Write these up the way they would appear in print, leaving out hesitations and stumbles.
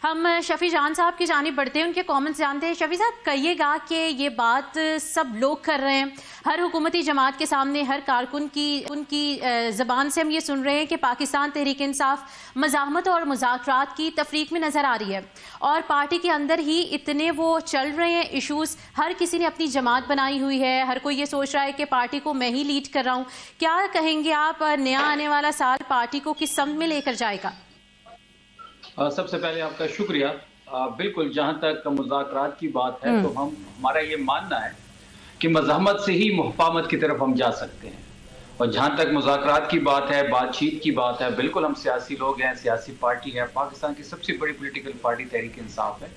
ہم شفیع جان صاحب کی جانب بڑھتے ہیں، ان کے کامنٹس جانتے ہیں۔ شفیع صاحب کہیے گا کہ یہ بات سب لوگ کر رہے ہیں، ہر حکومتی جماعت کے سامنے، ہر کارکن کی ان کی زبان سے ہم یہ سن رہے ہیں کہ پاکستان تحریک انصاف مزاحمت اور مذاکرات کی تفریق میں نظر آ رہی ہے، اور پارٹی کے اندر ہی اتنے وہ چل رہے ہیں ایشوز، ہر کسی نے اپنی جماعت بنائی ہوئی ہے، ہر کوئی یہ سوچ رہا ہے کہ پارٹی کو میں ہی لیڈ کر رہا ہوں۔ کیا کہیں گے آپ، نیا آنے والا سال پارٹی کو کس سمت میں لے کر جائے گا؟ سب سے پہلے آپ کا شکریہ۔ بالکل، جہاں تک مذاکرات کی بات ہے تو ہمارا یہ ماننا ہے کہ مزاحمت سے ہی مفاہمت کی طرف ہم جا سکتے ہیں، اور جہاں تک مذاکرات کی بات ہے، بات چیت کی بات ہے، بالکل ہم سیاسی لوگ ہیں، سیاسی پارٹی ہے، پاکستان کی سب سے بڑی پولیٹیکل پارٹی تحریک انصاف ہے۔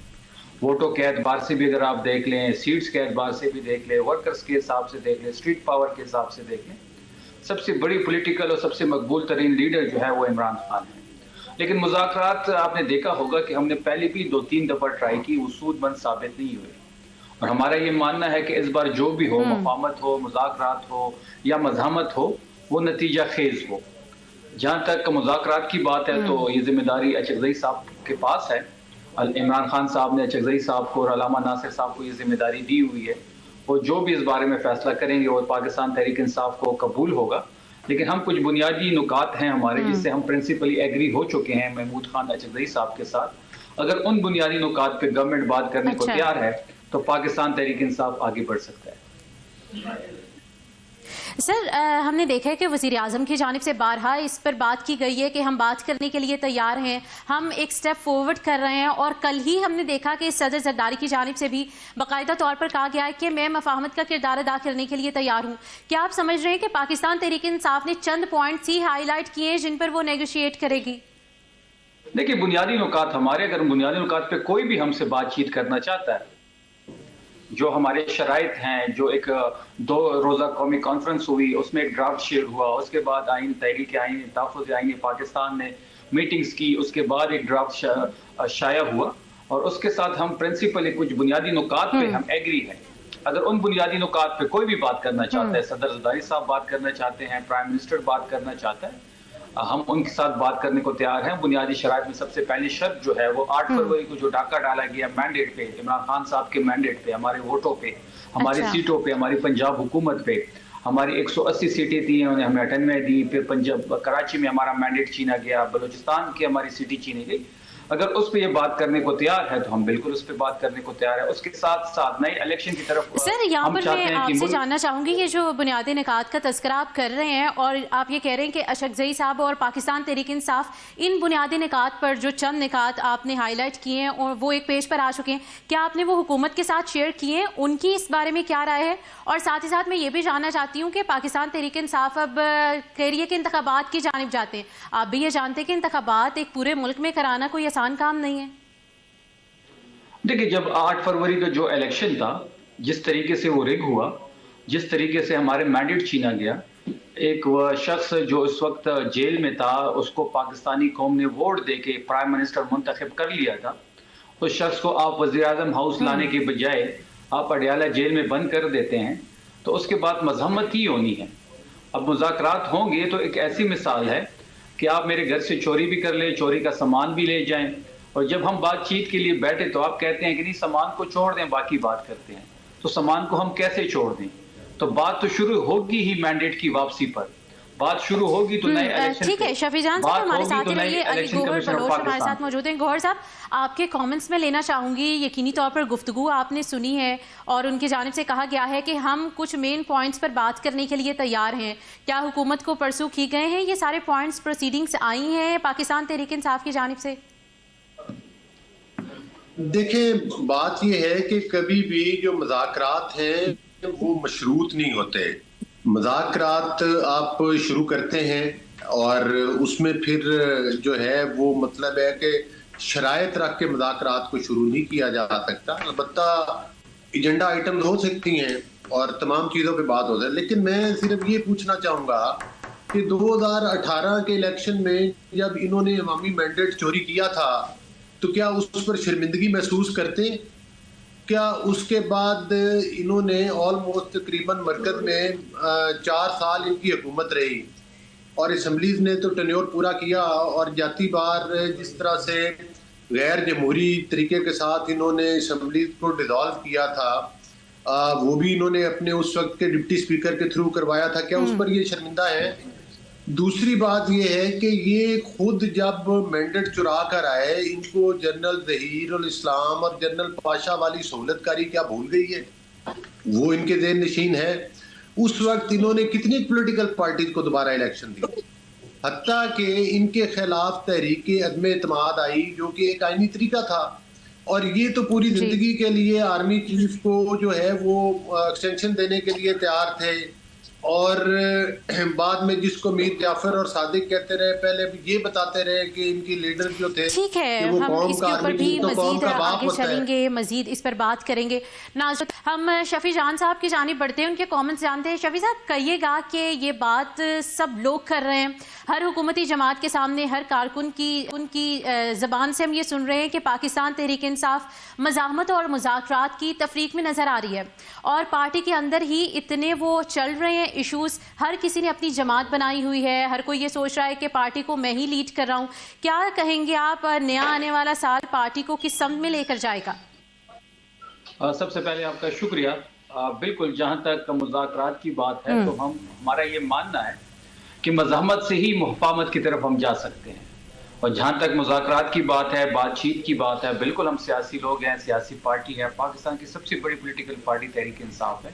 ووٹوں کے اعتبار سے بھی اگر آپ دیکھ لیں، سیٹس کے اعتبار سے بھی دیکھ لیں، ورکرز کے حساب سے دیکھ لیں، اسٹریٹ پاور کے حساب سے دیکھ لیں، سب سے بڑی پولیٹیکل اور سب سے مقبول ترین لیڈر جو ہے وہ عمران خان ہے۔ لیکن مذاکرات آپ نے دیکھا ہوگا کہ ہم نے پہلے بھی 2-3 دفعہ ٹرائی کی، وہ سود مند ثابت نہیں ہوئے، اور ہمارا یہ ماننا ہے کہ اس بار جو بھی ہو، مفاہمت ہو، مذاکرات ہو یا مزاحمت ہو، وہ نتیجہ خیز ہو۔ جہاں تک مذاکرات کی بات ہے تو یہ ذمہ داری اچکزئی صاحب کے پاس ہے۔ عمران خان صاحب نے اچکزئی صاحب کو اور علامہ ناصر صاحب کو یہ ذمہ داری دی ہوئی ہے، وہ جو بھی اس بارے میں فیصلہ کریں گے وہ پاکستان تحریک انصاف کو قبول ہوگا۔ لیکن ہم کچھ بنیادی نکات ہیں ہمارے جس سے ہم پرنسپلی ایگری ہو چکے ہیں محمود خان اچکزئی صاحب کے ساتھ۔ اگر ان بنیادی نکات پہ گورنمنٹ بات کرنے کو تیار ہے تو پاکستان تحریک انصاف آگے بڑھ سکتا ہے۔ سر، ہم نے دیکھا ہے کہ وزیر اعظم کی جانب سے بارہا اس پر بات کی گئی ہے کہ ہم بات کرنے کے لیے تیار ہیں، ہم ایک سٹیپ فارورڈ کر رہے ہیں، اور کل ہی ہم نے دیکھا کہ صدر زرداری کی جانب سے بھی باقاعدہ طور پر کہا گیا ہے کہ میں مفاہمت کا کردار ادا کرنے کے لیے تیار ہوں۔ کیا آپ سمجھ رہے ہیں کہ پاکستان تحریک انصاف نے چند پوائنٹس ہی ہائی لائٹ کیے ہیں جن پر وہ نیگوشیٹ کرے گی؟ دیکھیں، بنیادی نکات ہمارے، اگر بنیادی نکات پہ کوئی بھی ہم سے بات چیت کرنا چاہتا ہے، جو ہمارے شرائط ہیں، جو ایک 2 روزہ قومی کانفرنس ہوئی، اس میں ایک ڈرافٹ شیئر ہوا، اس کے بعد تحریک آئین تحفظ آئین پاکستان نے میٹنگز کی، اس کے بعد ایک ڈرافٹ شائع ہوا، اور اس کے ساتھ ہم پرنسپل کچھ بنیادی نکات پہ ہم ایگری ہیں۔ اگر ان بنیادی نکات پہ کوئی بھی بات کرنا چاہتا ہے، صدر زرداری صاحب بات کرنا چاہتے ہیں، پرائم منسٹر بات کرنا چاہتا ہے، ہم ان کے ساتھ بات کرنے کو تیار ہیں۔ بنیادی شرائط میں سب سے پہلی شرط جو ہے وہ 8 فروری کو جو ڈاکہ ڈالا گیا مینڈیٹ پہ، عمران خان صاحب کے مینڈیٹ پہ، ہمارے ووٹوں پہ، ہماری سیٹوں پہ، ہماری پنجاب حکومت پہ، ہماری 180 سیٹیں تھیں، انہیں ہمیں 98 دی، پھر پنجاب کراچی میں ہمارا مینڈیٹ چھینا گیا، بلوچستان کی ہماری سیٹیں چھینی گئی۔ اگر اس پہ یہ بات کرنے کو تیار ہے تو ہم بالکل اس پہ بات کرنے کو تیار ہے۔ اس کے ساتھ ساتھ نئے الیکشن کی طرف سر، یہاں پر میں آپ سے جاننا چاہوں گی، یہ جو بنیادی نکات کا تذکرہ آپ کر رہے ہیں اور آپ یہ کہہ رہے ہیں کہ اچکزئی صاحب اور پاکستان تحریک انصاف ان بنیادی نکات پر جو چند نکات آپ نے ہائی لائٹ کیے ہیں اور وہ ایک پیج پر آ چکے ہیں، کیا آپ نے وہ حکومت کے ساتھ شیئر کیے ہیں؟ ان کی اس بارے میں کیا رائے ہے؟ اور ساتھ ہی ساتھ میں یہ بھی جاننا چاہتی ہوں کہ پاکستان تحریک انصاف اب کہہ رہی ہے کہ انتخابات کی جانب جاتے ہیں، آپ بھی یہ جانتے ہیں کہ انتخابات ایک پورے ملک میں کرانا کوئی آسان کام نہیں ہے؟ دیکھیں، جب 8 فروری کا جو الیکشن تھا، جس طریقے سے وہ ریگ ہوا، جس طریقے سے ہمارے مینڈیٹ چھینا گیا، ایک وہ شخص جو اس وقت جیل میں تھا، اس کو پاکستانی قوم نے ووٹ دے کے پرائم منسٹر منتخب کر لیا تھا، اس شخص کو آپ وزیر اعظم ہاؤس لانے کے بجائے آپ اڈیالہ جیل میں بند کر دیتے ہیں، تو اس کے بعد مزاحمت ہی ہونی ہے۔ اب مذاکرات ہوں گے تو ایک ایسی مثال ہے کہ آپ میرے گھر سے چوری بھی کر لیں، چوری کا سامان بھی لے جائیں، اور جب ہم بات چیت کے لیے بیٹھے تو آپ کہتے ہیں کہ نہیں، سامان کو چھوڑ دیں، باقی بات کرتے ہیں۔ تو سامان کو ہم کیسے چھوڑ دیں؟ تو بات تو شروع ہوگی ہی مینڈیٹ کی واپسی پر، بات شروع ہوگی تو نئے الیکشن، ٹھیک ہے، شفیع جان صاحب ہمارے ساتھ ہی رہیے، علی گوہر بلوچ ہمارے ساتھ موجود ہیں۔ گوہر صاحب، آپ کے کامنٹس میں لینا چاہوں گی، یقینی طور پر گفتگو آپ نے سنی ہے اور ان کی جانب سے کہا گیا ہے کہ ہم کچھ مین پوائنٹس پر بات کرنے کے لیے تیار ہیں۔ کیا حکومت کو پرسو کی گئے ہیں یہ سارے پوائنٹس، پروسیڈنگز آئی ہیں پاکستان تحریک انصاف کی جانب سے؟ دیکھیں، بات یہ ہے کہ کبھی بھی جو مذاکرات ہیں وہ مشروط نہیں ہوتے۔ مذاکرات آپ شروع کرتے ہیں اور اس میں پھر جو ہے وہ مطلب ہے کہ شرائط رکھ کے مذاکرات کو شروع نہیں کیا جا سکتا۔ البتہ ایجنڈا آئٹمز ہو سکتی ہیں اور تمام چیزوں پہ بات ہو جائے، لیکن میں صرف یہ پوچھنا چاہوں گا کہ 2018 کے الیکشن میں جب انہوں نے عوامی مینڈیٹ چوری کیا تھا تو کیا اس پر شرمندگی محسوس کرتے؟ کیا اس کے بعد انہوں نے آلموسٹ تقریباً مرکز میں 4 سال ان کی حکومت رہی اور اسمبلیز نے تو ٹینیور پورا کیا، اور جاتی بار جس طرح سے غیر جمہوری طریقے کے ساتھ انہوں نے اسمبلی کو ڈیزالو کیا تھا، وہ بھی انہوں نے اپنے اس وقت کے ڈپٹی اسپیکر کے تھرو کروایا تھا، کیا اس پر یہ شرمندہ ہے؟ دوسری بات یہ ہے کہ یہ خود جب مینڈیٹ چرا کر آئے، ان کو جنرل ظہیر الاسلام اور جنرل پاشا والی سہولت کاری کیا بھول گئی ہے؟ وہ ان کے ذہن نشین ہے۔ اس وقت انہوں نے کتنی پولیٹیکل پارٹیز کو دوبارہ الیکشن دی، حتیٰ کہ ان کے خلاف تحریک عدم اعتماد آئی جو کہ ایک آئینی طریقہ تھا، اور یہ تو پوری زندگی کے لیے آرمی چیف کو جو ہے وہ ایکسٹینشن دینے کے لیے تیار تھے، اور بعد میں جس کو میر جعفر اور صادق کہتے رہے، پہلے یہ بتاتے رہے کہ ان کی لیڈر جو تھے ٹھیک ہے، ہم اس کے اوپر بھی مزید آگے چلیں گے، مزید اس پر بات کریں گے۔ ناظرین، ہم شفیع جان صاحب کی جانب بڑھتے ہیں، ان کے کامنٹس جانتے ہیں۔ شفیع صاحب، کہیے گا کہ یہ بات سب لوگ کر رہے ہیں، ہر حکومتی جماعت کے سامنے ہر کارکن کی زبان سے ہم یہ سن رہے ہیں کہ پاکستان تحریک انصاف مزاحمت اور مذاکرات کی تفریق میں نظر آ رہی ہے، اور پارٹی کے اندر ہی اتنے وہ چل رہے ہیں ایشوز، ہر کسی نے اپنی جماعت بنائی ہوئی ہے، ہر کوئی یہ سوچ رہا ہے کہ پارٹی کو میں ہی لیڈ کر رہا ہوں۔ کیا کہیں گے آپ، نیا آنے والا سال پارٹی کو کس سمت میں لے کر جائے گا؟ سب سے پہلے آپ کا شکریہ۔ بالکل، جہاں تک مذاکرات کی بات ہے تو ہمارا یہ ماننا ہے کہ مزاحمت سے ہی محفامت کی طرف ہم جا سکتے ہیں، اور جہاں تک مذاکرات کی بات ہے، بات چیت کی بات ہے، بالکل ہم سیاسی لوگ ہیں، سیاسی پارٹی ہے، پاکستان کی سب سے بڑی پولیٹیکل پارٹی تحریک انصاف ہے۔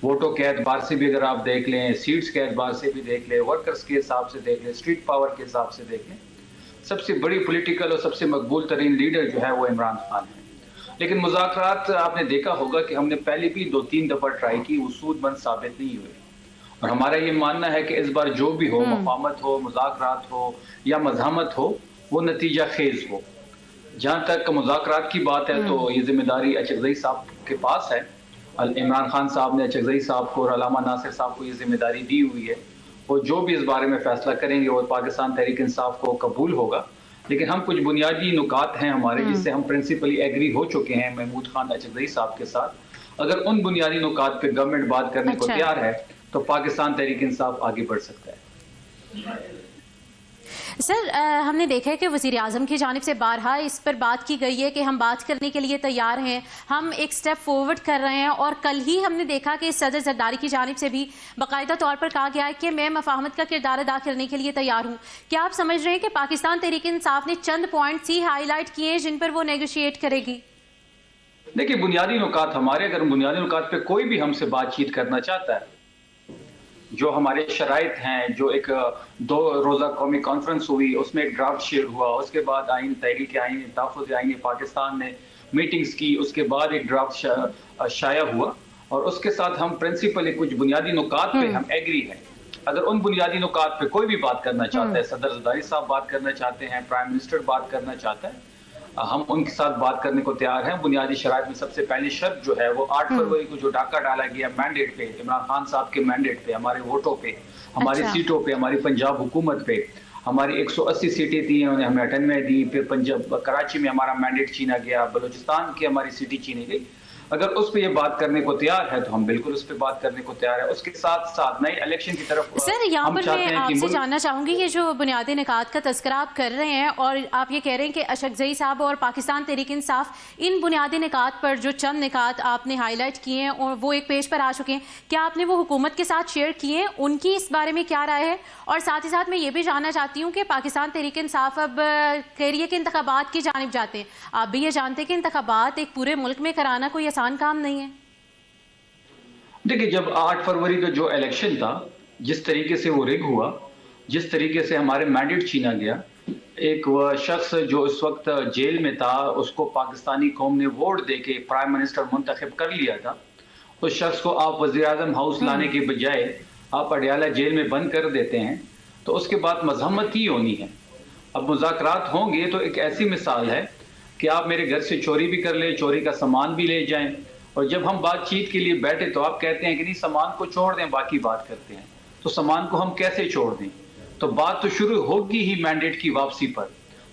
ووٹوں کے اعتبار سے بھی اگر آپ دیکھ لیں، سیٹس کے اعتبار سے بھی دیکھ لیں، ورکرز کے حساب سے دیکھ لیں، اسٹریٹ پاور کے حساب سے دیکھ لیں، سب سے بڑی پولیٹیکل اور سب سے مقبول ترین لیڈر جو ہے وہ عمران خان ہے۔ لیکن مذاکرات آپ نے دیکھا ہوگا کہ ہم نے پہلے بھی 2-3 دفعہ ٹرائی کی، وہ سود مند ثابت نہیں ہوئے، اور ہمارا یہ ماننا ہے کہ اس بار جو بھی ہو، مفاہمت ہو، مذاکرات ہو یا مزاحمت ہو، وہ نتیجہ خیز ہو۔ جہاں تک مذاکرات کی بات ہے تو یہ ذمہ داری اچکزئی صاحب کے پاس ہے۔ عمران خان صاحب نے اچکزئی صاحب کو اور علامہ ناصر صاحب کو یہ ذمہ داری دی ہوئی ہے، وہ جو بھی اس بارے میں فیصلہ کریں گے وہ پاکستان تحریک انصاف کو قبول ہوگا۔ لیکن ہم کچھ بنیادی نکات ہیں ہمارے جس سے ہم پرنسپلی ایگری ہو چکے ہیں محمود خان اچکزئی صاحب کے ساتھ، اگر ان بنیادی نکات پہ گورنمنٹ بات کرنے کو تیار ہے تو پاکستان تحریک انصاف آگے بڑھ سکتا ہے۔ سر، ہم نے دیکھا ہے کہ وزیر اعظم کی جانب سے بارہا اس پر بات کی گئی ہے کہ ہم بات کرنے کے لیے تیار ہیں، ہم ایک سٹیپ فارورڈ کر رہے ہیں، اور کل ہی ہم نے دیکھا کہ صدر زرداری کی جانب سے بھی باقاعدہ طور پر کہا گیا ہے کہ میں مفاہمت کا کردار ادا کرنے کے لیے تیار ہوں۔ کیا آپ سمجھ رہے ہیں کہ پاکستان تحریک انصاف نے چند پوائنٹس ہی ہائی لائٹ کیے ہیں جن پر وہ نیگوشیٹ کرے گی؟ دیکھیے، بنیادی نکات ہمارے، اگر بنیادی نکات پہ کوئی بھی ہم سے بات چیت کرنا چاہتا ہے، جو ہمارے شرائط ہیں، جو ایک 2 روزہ قومی کانفرنس ہوئی، اس میں ایک ڈرافٹ شیئر ہوا، اس کے بعد تحریک آئین تحفظ آئین پاکستان نے میٹنگز کی، اس کے بعد ایک ڈرافٹ شائع ہوا، اور اس کے ساتھ ہم پرنسپل کچھ بنیادی نکات پہ ہم ایگری ہیں۔ اگر ان بنیادی نکات پہ کوئی بھی بات کرنا چاہتا ہے، صدر زرداری صاحب بات کرنا چاہتے ہیں، پرائم منسٹر بات کرنا چاہتا ہے، ہم ان کے ساتھ بات کرنے کو تیار ہیں۔ بنیادی شرائط میں سب سے پہلی شرط جو ہے وہ 8 فروری کو جو ڈاکہ ڈالا گیا مینڈیٹ پہ، عمران خان صاحب کے مینڈیٹ پہ، ہمارے ووٹوں پہ، ہماری سیٹوں پہ، ہماری پنجاب حکومت پہ، ہماری 180 سیٹیں تھیں، انہیں ہمیں 98 دی، پھر پنجاب کراچی میں ہمارا مینڈیٹ چھینا گیا، بلوچستان کی ہماری سیٹیں چھینی گئی۔ اگر اس پہ یہ بات کرنے کو تیار ہے تو ہم بالکل اس پہ بات کرنے کو تیار ہے۔ اس کے ساتھ ساتھ نئے الیکشن کی طرف سر، یہاں پر میں آپ سے جاننا چاہوں گی، یہ جو بنیادی نکات کا تذکرہ آپ کر رہے ہیں اور آپ یہ کہہ رہے ہیں کہ اچکزئی صاحب اور پاکستان تحریک انصاف ان بنیادی نکات پر جو چند نکات آپ نے ہائی لائٹ کیے ہیں اور وہ ایک پیج پر آ چکے ہیں، کیا آپ نے وہ حکومت کے ساتھ شیئر کیے ہیں؟ ان کی اس بارے میں کیا رائے ہے؟ اور ساتھ ہی ساتھ میں یہ بھی جاننا چاہتی ہوں کہ پاکستان تحریک انصاف اب کہہ رہی ہے کہ انتخابات کی جانب جاتے ہیں، آپ بھی یہ جانتے ہیں کہ انتخابات ایک پورے ملک میں کرانا کوئی آسان کام نہیں ہے؟ دیکھیں، جب 8 فروری کا جو الیکشن تھا، جس طریقے سے وہ ریگ ہوا، جس طریقے سے ہمارے مینڈیٹ چھینا گیا، ایک وہ شخص جو اس وقت جیل میں تھا، اس کو پاکستانی قوم نے ووٹ دے کے پرائم منسٹر منتخب کر لیا تھا، اس شخص کو آپ وزیر اعظم ہاؤس لانے کے بجائے آپ اڈیالہ جیل میں بند کر دیتے ہیں، تو اس کے بعد مزاحمت ہی ہونی ہے۔ اب مذاکرات ہوں گے تو ایک ایسی مثال ہے کہ آپ میرے گھر سے چوری بھی کر لیں، چوری کا سامان بھی لے جائیں، اور جب ہم بات چیت کے لیے بیٹھے تو آپ کہتے ہیں کہ نہیں، سامان کو چھوڑ دیں، باقی بات کرتے ہیں۔ تو سامان کو ہم کیسے چھوڑ دیں؟ تو بات تو شروع ہوگی ہی مینڈیٹ کی واپسی پر۔